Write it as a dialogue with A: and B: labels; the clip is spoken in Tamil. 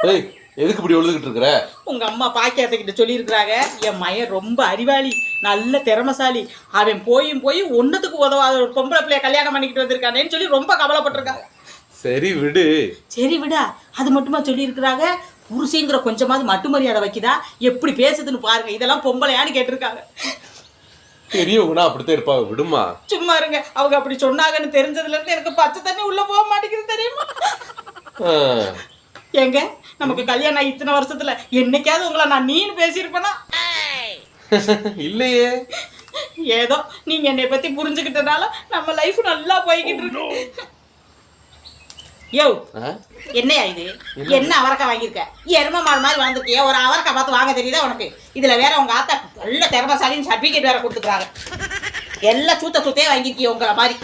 A: ஏய் எதுக்கு இப்படி எழுதுகிட்டு இருக்கிற?
B: உங்க அம்மா பாக்கியத்துக்கிட்ட சொல்லியிருக்கிறாங்க, என் மயன் ரொம்ப அறிவாளி, நல்ல திறமசாலி, அவன் போய் ஒன்னுத்துக்கு உதவாத ஒரு பொம்பளை பிள்ளைய கல்யாணம் பண்ணிக்கிட்டு வந்திருக்கானேன்னு சொல்லி ரொம்ப கவலைப்பட்டிருக்காங்க.
A: சரி விடு.
B: சரி விடா, அது மட்டுமா சொல்லியிருக்கிறாங்க, புருஷங்கிற கொஞ்சமாவது மட்டு மரியாதை வைக்குதா, எப்படி பேசுதுன்னு பாருங்க, இதெல்லாம் பொம்பளையான்னு கேட்டிருக்காங்க.
A: பெரியவங்கன்னா அப்படித்தான் இருப்பாங்க, விடுமா.
B: சும்மா இருங்க, அவங்க அப்படி சொன்னாங்கன்னு தெரிஞ்சதுல இருந்து எனக்கு பச்சை தண்ணி உள்ள போக மாட்டேங்குது தெரியுமா? ஏங்க, நமக்கு கல்யாணம் ஆகி இத்தனை வருஷத்துல என்னைக்காவது உங்களை நான் நீன்னு பேசியிருப்பேனா?
A: இல்லையே.
B: ஏதோ நீங்க என்னை பத்தி புரிஞ்சுக்கிட்டனால நம்ம லைஃப் நல்லா போய்கிட்டு இருக்கு. யோ, என்னையா இது? என்ன அவரக்காய் வாங்கியிருக்க? எரும மாடு மாதிரி வாழ்ந்துட்டியா? ஒரு அவரக்காய் பார்த்து வாங்க தெரியுதா உனக்கு? இதுல வேற உங்க ஆத்தா நல்ல திறமசாலின்னு சர்டிபிகேட் வேற கொடுத்துக்கிறாங்க. எல்லாம் சூத்தையே வாங்கிருக்கிய உங்களை மாதிரி.